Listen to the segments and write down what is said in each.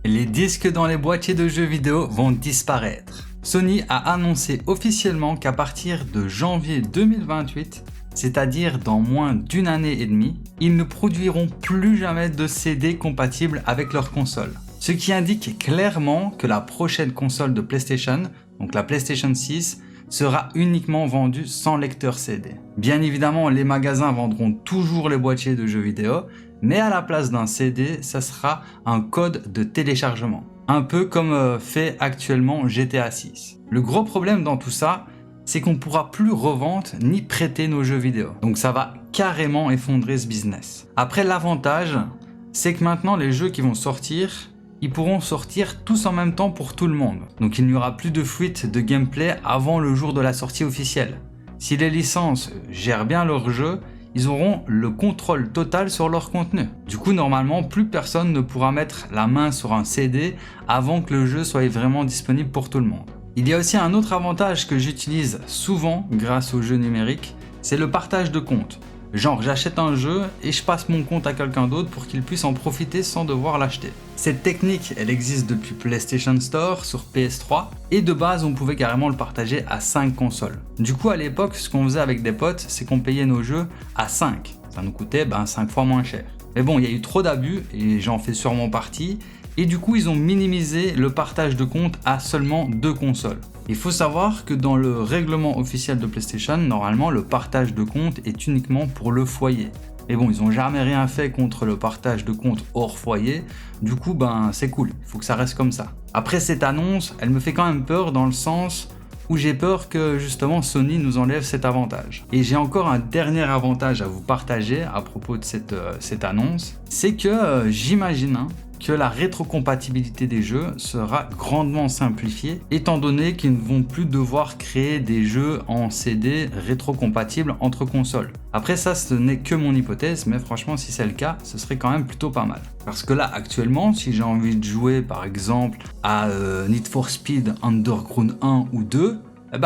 Les disques dans les boîtiers de jeux vidéo vont disparaître. Sony a annoncé officiellement qu'à partir de janvier 2028, c'est-à-dire dans moins d'une année et demie, ils ne produiront plus jamais de CD compatibles avec leur console. Ce qui indique clairement que la prochaine console de PlayStation, donc la PlayStation 6, sera uniquement vendue sans lecteur CD. Bien évidemment, les magasins vendront toujours les boîtiers de jeux vidéo, mais à la place d'un CD, ça sera un code de téléchargement. Un peu comme fait actuellement GTA 6. Le gros problème dans tout ça, c'est qu'on ne pourra plus revendre ni prêter nos jeux vidéo. Donc ça va carrément effondrer ce business. Après, l'avantage, c'est que maintenant les jeux qui vont sortir, ils pourront sortir tous en même temps pour tout le monde. Donc il n'y aura plus de fuite de gameplay avant le jour de la sortie officielle. Si les licences gèrent bien leur jeu, ils auront le contrôle total sur leur contenu. Du coup, normalement, plus personne ne pourra mettre la main sur un CD avant que le jeu soit vraiment disponible pour tout le monde. Il y a aussi un autre avantage que j'utilise souvent grâce aux jeux numériques, c'est le partage de compte. Genre, j'achète un jeu et je passe mon compte à quelqu'un d'autre pour qu'il puisse en profiter sans devoir l'acheter. Cette technique, elle existe depuis PlayStation Store sur PS3 et de base, on pouvait carrément le partager à 5 consoles. Du coup, à l'époque, ce qu'on faisait avec des potes, c'est qu'on payait nos jeux à 5. Ça nous coûtait 5 fois moins cher. Mais bon, il y a eu trop d'abus et j'en fais sûrement partie. Et du coup, ils ont minimisé le partage de compte à seulement 2 consoles. Il faut savoir que dans le règlement officiel de PlayStation, normalement, le partage de compte est uniquement pour le foyer. Mais bon, ils n'ont jamais rien fait contre le partage de compte hors foyer. Du coup, c'est cool. Il faut que ça reste comme ça. Après, cette annonce, elle me fait quand même peur dans le sens où j'ai peur que justement Sony nous enlève cet avantage. Et j'ai encore un dernier avantage à vous partager à propos de cette annonce. C'est que j'imagine que la rétrocompatibilité des jeux sera grandement simplifiée étant donné qu'ils ne vont plus devoir créer des jeux en CD rétrocompatibles entre consoles. Après ça, ce n'est que mon hypothèse, mais franchement si c'est le cas, ce serait quand même plutôt pas mal. Parce que là actuellement, si j'ai envie de jouer par exemple à Need for Speed Underground 1 ou 2,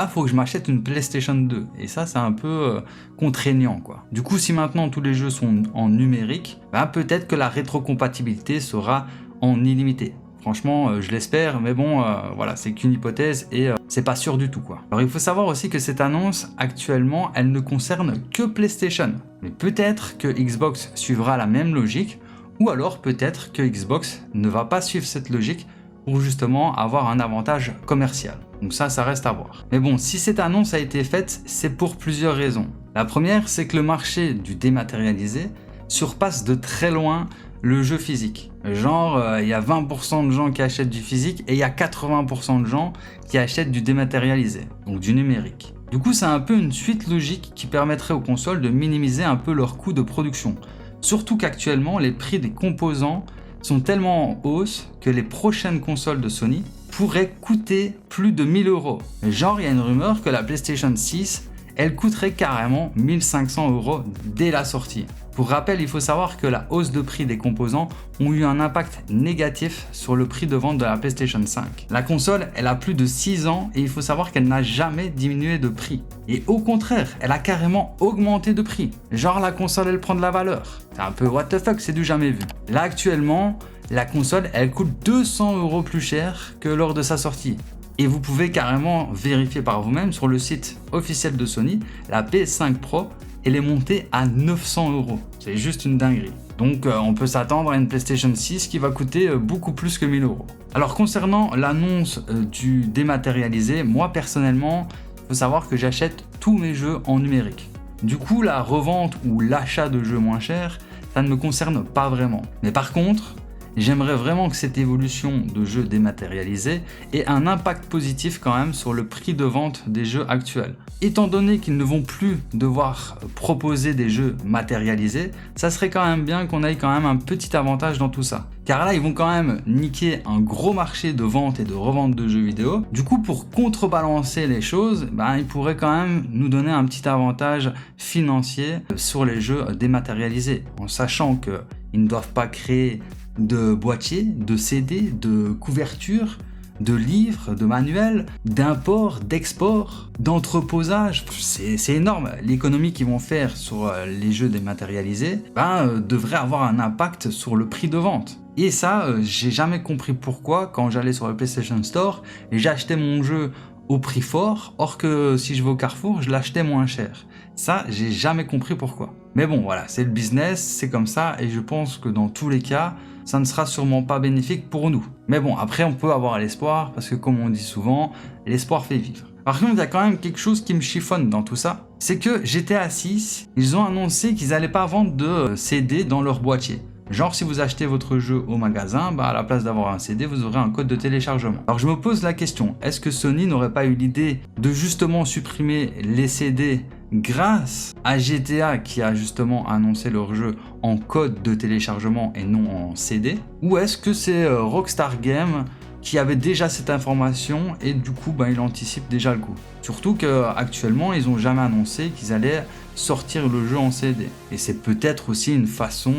faut que je m'achète une PlayStation 2 et ça c'est un peu contraignant quoi. Du coup, si maintenant tous les jeux sont en numérique, peut-être que la rétrocompatibilité sera en illimité. Franchement, je l'espère, mais bon, voilà, c'est qu'une hypothèse et c'est pas sûr du tout quoi. Alors il faut savoir aussi que cette annonce actuellement, elle ne concerne que PlayStation. Mais peut-être que Xbox suivra la même logique ou alors peut-être que Xbox ne va pas suivre cette logique pour justement avoir un avantage commercial. Donc ça reste à voir. Mais bon, si cette annonce a été faite, c'est pour plusieurs raisons. La première, c'est que le marché du dématérialisé surpasse de très loin le jeu physique. Genre, il y a 20% de gens qui achètent du physique et il y a 80% de gens qui achètent du dématérialisé, donc du numérique. Du coup, c'est un peu une suite logique qui permettrait aux consoles de minimiser un peu leurs coûts de production. Surtout qu'actuellement, les prix des composants sont tellement en hausse que les prochaines consoles de Sony pourraient coûter plus de 1000 €. Genre, il y a une rumeur que la PlayStation 6, elle coûterait carrément 1500 € dès la sortie. Pour rappel, il faut savoir que la hausse de prix des composants ont eu un impact négatif sur le prix de vente de la PlayStation 5. La console, elle a plus de 6 ans et il faut savoir qu'elle n'a jamais diminué de prix. Et au contraire, elle a carrément augmenté de prix. Genre la console, elle prend de la valeur. C'est un peu what the fuck, c'est du jamais vu. Là actuellement, la console, elle coûte 200 € plus cher que lors de sa sortie. Et vous pouvez carrément vérifier par vous-même sur le site officiel de Sony, la PS5 Pro, elle est montée à 900 €. C'est juste une dinguerie. Donc on peut s'attendre à une PlayStation 6 qui va coûter beaucoup plus que 1000 €. Alors concernant l'annonce du dématérialisé, moi personnellement, il faut savoir que j'achète tous mes jeux en numérique. Du coup, la revente ou l'achat de jeux moins chers, ça ne me concerne pas vraiment. Mais par contre, j'aimerais vraiment que cette évolution de jeux dématérialisés ait un impact positif quand même sur le prix de vente des jeux actuels. Étant donné qu'ils ne vont plus devoir proposer des jeux matérialisés, ça serait quand même bien qu'on ait quand même un petit avantage dans tout ça. Car là, ils vont quand même niquer un gros marché de vente et de revente de jeux vidéo. Du coup, pour contrebalancer les choses, ils pourraient quand même nous donner un petit avantage financier sur les jeux dématérialisés. En sachant qu'ils ne doivent pas créer de boîtiers, de CD, de couvertures, de livres, de manuels, d'import, d'export, d'entreposage. C'est énorme. L'économie qu'ils vont faire sur les jeux dématérialisés devrait avoir un impact sur le prix de vente. Et ça, j'ai jamais compris pourquoi quand j'allais sur le PlayStation Store et j'achetais mon jeu au prix fort, or que si je vais au Carrefour, je l'achetais moins cher. Ça, j'ai jamais compris pourquoi. Mais bon, voilà, c'est le business, c'est comme ça, et je pense que dans tous les cas, ça ne sera sûrement pas bénéfique pour nous. Mais bon, après, on peut avoir l'espoir, parce que comme on dit souvent, l'espoir fait vivre. Par contre, il y a quand même quelque chose qui me chiffonne dans tout ça, c'est que GTA 6, ils ont annoncé qu'ils n'allaient pas vendre de CD dans leur boîtier. Genre, si vous achetez votre jeu au magasin, bah à la place d'avoir un CD, vous aurez un code de téléchargement. Alors je me pose la question, est-ce que Sony n'aurait pas eu l'idée de justement supprimer les CD grâce à GTA qui a justement annoncé leur jeu en code de téléchargement et non en CD? Ou est-ce que c'est Rockstar Games qui avait déjà cette information et du coup il anticipe déjà le coup. Surtout qu'actuellement ils n'ont jamais annoncé qu'ils allaient sortir le jeu en CD. Et c'est peut-être aussi une façon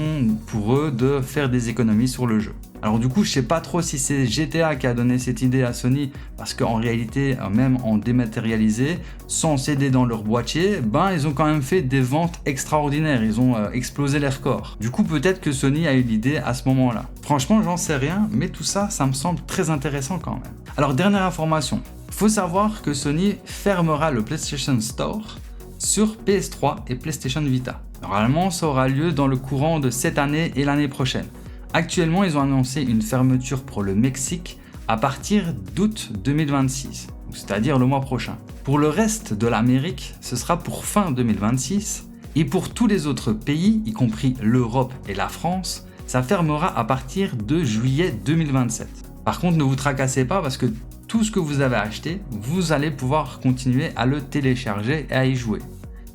pour eux de faire des économies sur le jeu. Alors du coup je sais pas trop si c'est GTA qui a donné cette idée à Sony, parce qu'en réalité même en dématérialisé, sans CD dans leur boîtier, ils ont quand même fait des ventes extraordinaires, ils ont explosé les records. Du coup peut-être que Sony a eu l'idée à ce moment là. Franchement j'en sais rien, mais tout ça, ça me semble très intéressant quand même. Alors dernière information, faut savoir que Sony fermera le PlayStation Store sur PS3 et PlayStation Vita. Normalement ça aura lieu dans le courant de cette année et l'année prochaine. Actuellement, ils ont annoncé une fermeture pour le Mexique à partir d'août 2026, c'est-à-dire le mois prochain. Pour le reste de l'Amérique, ce sera pour fin 2026, et pour tous les autres pays, y compris l'Europe et la France, ça fermera à partir de juillet 2027. Par contre, ne vous tracassez pas parce que tout ce que vous avez acheté, vous allez pouvoir continuer à le télécharger et à y jouer.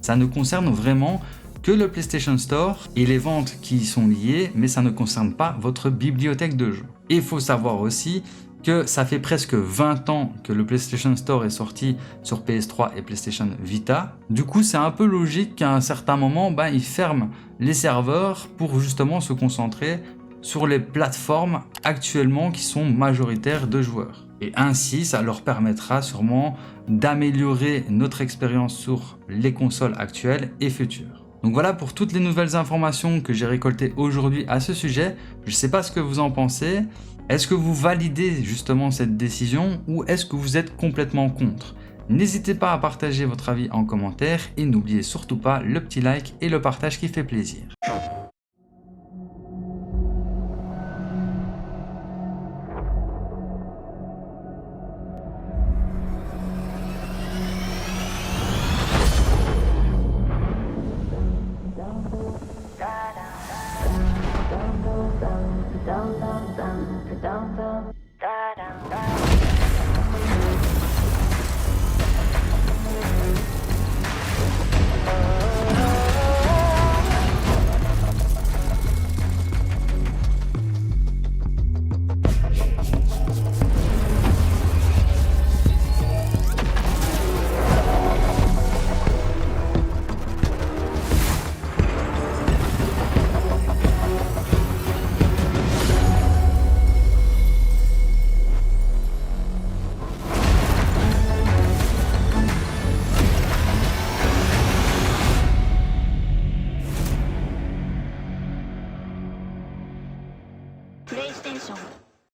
Ça ne concerne vraiment que le PlayStation Store et les ventes qui y sont liées, mais ça ne concerne pas votre bibliothèque de jeux. Et il faut savoir aussi que ça fait presque 20 ans que le PlayStation Store est sorti sur PS3 et PlayStation Vita. Du coup, c'est un peu logique qu'à un certain moment, ils ferment les serveurs pour justement se concentrer sur les plateformes actuellement qui sont majoritaires de joueurs. Et ainsi, ça leur permettra sûrement d'améliorer notre expérience sur les consoles actuelles et futures. Donc voilà pour toutes les nouvelles informations que j'ai récoltées aujourd'hui à ce sujet. Je ne sais pas ce que vous en pensez. Est-ce que vous validez justement cette décision ou est-ce que vous êtes complètement contre? N'hésitez pas à partager votre avis en commentaire et n'oubliez surtout pas le petit like et le partage qui fait plaisir.